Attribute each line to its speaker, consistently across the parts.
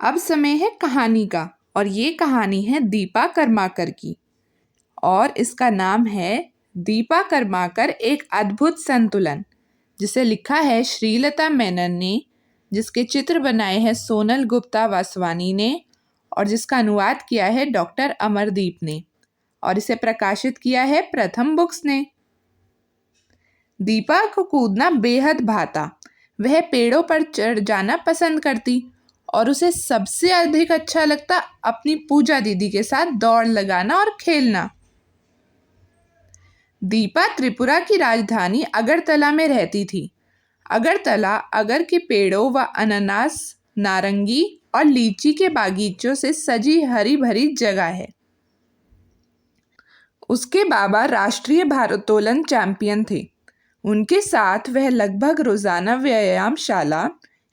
Speaker 1: अब समय है कहानी का और ये कहानी है दीपा कर्माकर की और इसका नाम है दीपा कर्माकर एक अद्भुत संतुलन, जिसे लिखा है श्रीलता मेनन ने, जिसके चित्र बनाए हैं सोनल गुप्ता वासवानी ने और जिसका अनुवाद किया है डॉक्टर अमरदीप ने और इसे प्रकाशित किया है प्रथम बुक्स ने। दीपा को कूदना बेहद भाता। वह पेड़ों पर चढ़ जाना पसंद करती और उसे सबसे अधिक अच्छा लगता अपनी पूजा दीदी के साथ दौड़ लगाना और खेलना। दीपा त्रिपुरा की राजधानी अगरतला में रहती थी। अगरतला अगर के पेड़ों व अनानास, नारंगी और लीची के बागीचों से सजी हरी भरी जगह है। उसके बाबा राष्ट्रीय भारोत्तोलन चैंपियन थे। उनके साथ वह लगभग रोजाना व्यायामशाला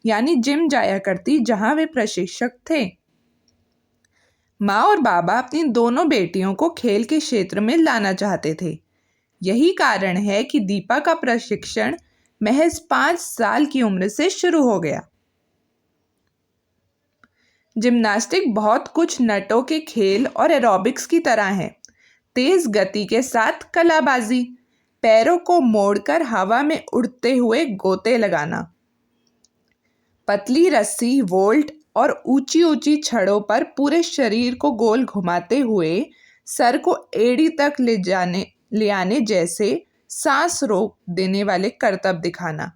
Speaker 1: यानी जिम जाया करती, जहां वे प्रशिक्षक थे। माँ और बाबा अपनी दोनों बेटियों को खेल के क्षेत्र में लाना चाहते थे। यही कारण है कि दीपा का प्रशिक्षण महज 5 साल की उम्र से शुरू हो गया। जिम्नास्टिक बहुत कुछ नटों के खेल और एरोबिक्स की तरह है। तेज गति के साथ कलाबाजी, पैरों को मोड़कर हवा में उड़ते हुए गोते लगाना, पतली रस्सी, वोल्ट और ऊंची ऊंची छड़ों पर पूरे शरीर को गोल घुमाते हुए सर को एड़ी तक ले आने जैसे सांस रोक देने वाले करतब दिखाना।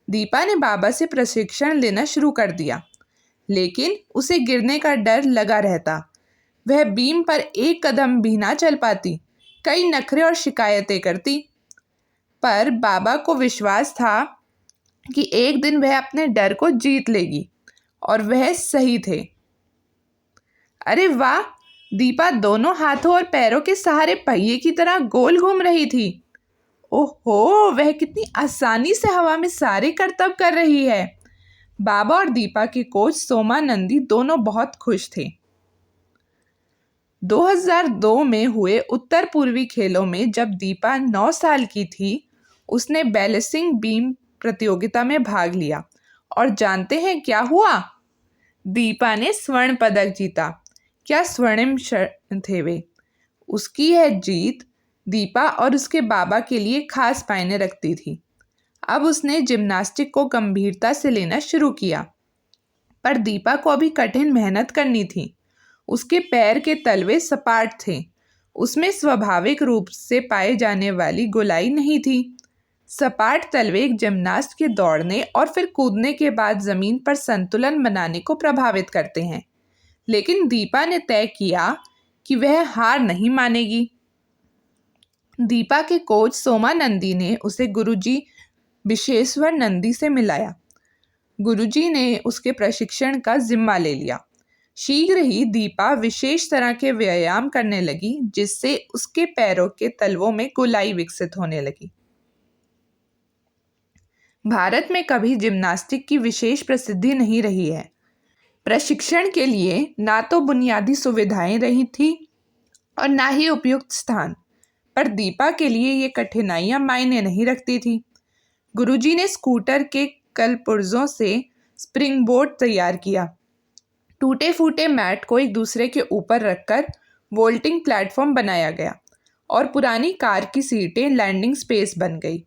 Speaker 1: दीपा ने बाबा से प्रशिक्षण लेना शुरू कर दिया, लेकिन उसे गिरने का डर लगा रहता। वह बीम पर एक कदम भी ना चल पाती, कई नखरे और शिकायतें करती। पर बाबा को विश्वास था कि एक दिन वह अपने डर को जीत लेगी और वह सही थे। अरे वाह! दीपा दोनों हाथों और पैरों के सहारे पहिए की तरह गोल घूम रही थी। ओहो, वह कितनी आसानी से हवा में सारे करतब कर रही है। बाबा और दीपा के कोच सोमा नंदी दोनों बहुत खुश थे। 2002 में हुए उत्तर पूर्वी खेलों में जब दीपा 9 साल की थी, उसने बैलेंसिंग बीम प्रतियोगिता में भाग लिया और जानते हैं क्या हुआ? दीपा ने स्वर्ण पदक जीता। क्या स्वर्णिम क्षण थे वे! उसकी यह जीत दीपा और उसके बाबा के लिए खास मायने रखती थी। अब उसने जिम्नास्टिक को गंभीरता से लेना शुरू किया, पर दीपा को अभी कठिन मेहनत करनी थी। उसके पैर के तलवे सपाट थे। उसमें स्वाभाविक रूप से पाए जाने वाली गोलाई नहीं थी। सपाट तलवे एक जिम्नास्ट के दौड़ने और फिर कूदने के बाद जमीन पर संतुलन बनाने को प्रभावित करते हैं। लेकिन दीपा ने तय किया कि वह हार नहीं मानेगी। दीपा के कोच सोमा नंदी ने उसे गुरुजी विशेश्वर नंदी से मिलाया। गुरुजी ने उसके प्रशिक्षण का जिम्मा ले लिया। शीघ्र ही दीपा विशेष तरह के व्यायाम करने लगी, जिससे उसके पैरों के तलवों में गोलाई विकसित होने लगी। भारत में कभी जिम्नास्टिक की विशेष प्रसिद्धि नहीं रही है। प्रशिक्षण के लिए ना तो बुनियादी सुविधाएं रही थी और ना ही उपयुक्त स्थान, पर दीपा के लिए ये कठिनाइयां मायने नहीं रखती थी। गुरुजी ने स्कूटर के कलपुर्जों से स्प्रिंग बोर्ड तैयार किया। टूटे फूटे मैट को एक दूसरे के ऊपर रखकर वोल्टिंग प्लेटफॉर्म बनाया गया और पुरानी कार की सीटें लैंडिंग स्पेस बन गई।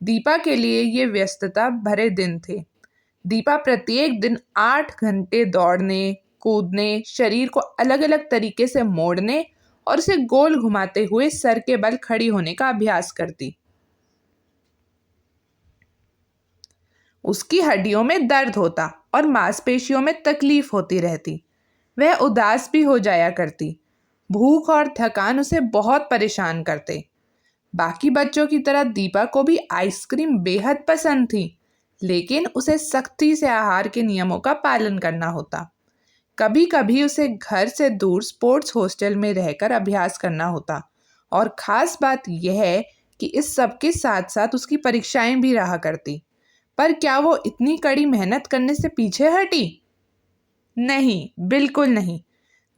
Speaker 1: दीपा के लिए ये व्यस्तता भरे दिन थे। दीपा प्रत्येक दिन 8 घंटे दौड़ने, कूदने, शरीर को अलग अलग तरीके से मोड़ने और उसे गोल घुमाते हुए सर के बल खड़ी होने का अभ्यास करती। उसकी हड्डियों में दर्द होता और मांसपेशियों में तकलीफ होती रहती। वह उदास भी हो जाया करती। भूख और थकान उसे बहुत परेशान करते। बाकी बच्चों की तरह दीपा को भी आइसक्रीम बेहद पसंद थी, लेकिन उसे सख्ती से आहार के नियमों का पालन करना होता। कभी कभी उसे घर से दूर स्पोर्ट्स हॉस्टल में रहकर अभ्यास करना होता और ख़ास बात यह है कि इस सब के साथ साथ उसकी परीक्षाएं भी रहा करती। पर क्या वो इतनी कड़ी मेहनत करने से पीछे हटी? नहीं, बिल्कुल नहीं।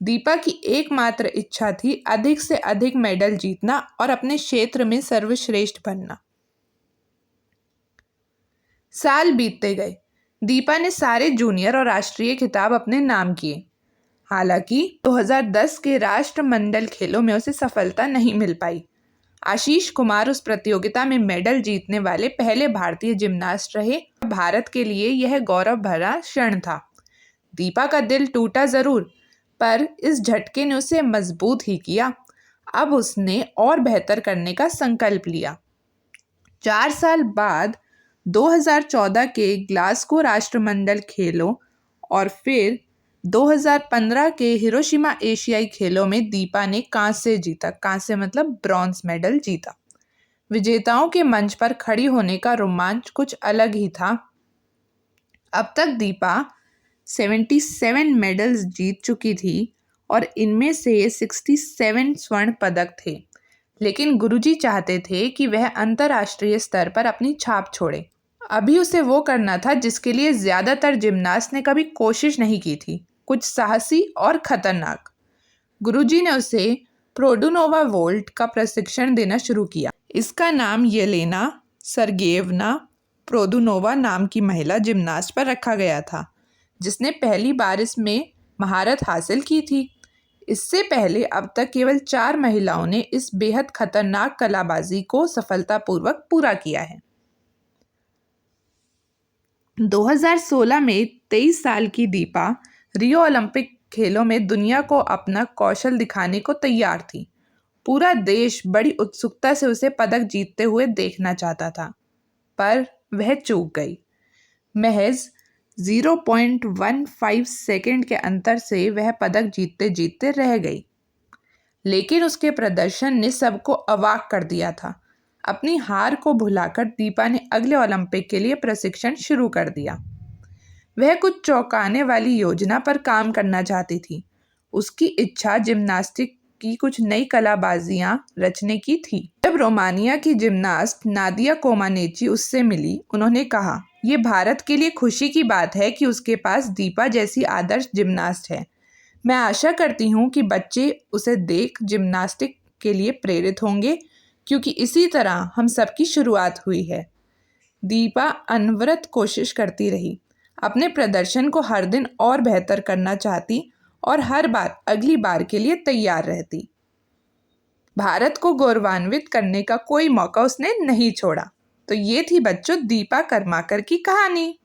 Speaker 1: दीपा की एकमात्र इच्छा थी अधिक से अधिक मेडल जीतना और अपने क्षेत्र में सर्वश्रेष्ठ बनना। साल बीतते गए। दीपा ने सारे जूनियर और राष्ट्रीय खिताब अपने नाम किए। हालांकि 2010 के राष्ट्रमंडल खेलों में उसे सफलता नहीं मिल पाई। आशीष कुमार उस प्रतियोगिता में मेडल जीतने वाले पहले भारतीय जिम्नास्ट रहे। भारत के लिए यह गौरव भरा क्षण था। दीपा का दिल टूटा जरूर, पर इस झटके ने उसे मजबूत ही किया। अब उसने और बेहतर करने का संकल्प लिया। 4 साल बाद 2014 के ग्लासगो राष्ट्रमंडल खेलों और फिर 2015 के हिरोशिमा एशियाई खेलों में दीपा ने कांस्य जीता। कांस्य मतलब ब्रॉन्ज मेडल जीता। विजेताओं के मंच पर खड़ी होने का रोमांच कुछ अलग ही था। अब तक दीपा 77 मेडल्स जीत चुकी थी और इनमें से 67 स्वर्ण पदक थे। लेकिन गुरुजी चाहते थे कि वह अंतर्राष्ट्रीय स्तर पर अपनी छाप छोड़े। अभी उसे वो करना था जिसके लिए ज़्यादातर जिम्नास्ट ने कभी कोशिश नहीं की थी, कुछ साहसी और खतरनाक। गुरुजी ने उसे प्रोडुनोवा वोल्ट का प्रशिक्षण देना शुरू किया। इसका नाम येलेना सर्गेयवना प्रोदुनोवा नाम की महिला जिम्नास्ट पर रखा गया था, जिसने पहली बार इसमें महारत हासिल की थी। इससे पहले अब तक केवल 4 महिलाओं ने इस बेहद खतरनाक कलाबाजी को सफलतापूर्वक पूरा किया है। 2016 में 23 साल की दीपा रियो ओलंपिक खेलों में दुनिया को अपना कौशल दिखाने को तैयार थी। पूरा देश बड़ी उत्सुकता से उसे पदक जीतते हुए देखना चाहता था, पर वह चूक गई। महज 0.15 सेकंड के अंतर से वह पदक जीतते जीतते रह गई। लेकिन उसके प्रदर्शन ने सबको अवाक कर दिया था। अपनी हार को भुलाकर दीपा ने अगले ओलंपिक के लिए प्रशिक्षण शुरू कर दिया। वह कुछ चौंकाने वाली योजना पर काम करना चाहती थी। उसकी इच्छा जिम्नास्टिक की कुछ नई कलाबाजियां रचने की थी। जब रोमानिया की जिम्नास्ट नादिया कोमानेची उससे मिली, उन्होंने कहा, ये भारत के लिए खुशी की बात है कि उसके पास दीपा जैसी आदर्श जिम्नास्ट है। मैं आशा करती हूँ कि बच्चे उसे देख जिम्नास्टिक के लिए प्रेरित होंगे, क्योंकि इसी तरह हम सबकी शुरुआत हुई है। दीपा अनवरत कोशिश करती रही, अपने प्रदर्शन को हर दिन और बेहतर करना चाहती और हर बार अगली बार के लिए तैयार रहती। भारत को गौरवान्वित करने का कोई मौका उसने नहीं छोड़ा। तो ये थी बच्चों दीपा कर्माकर की कहानी।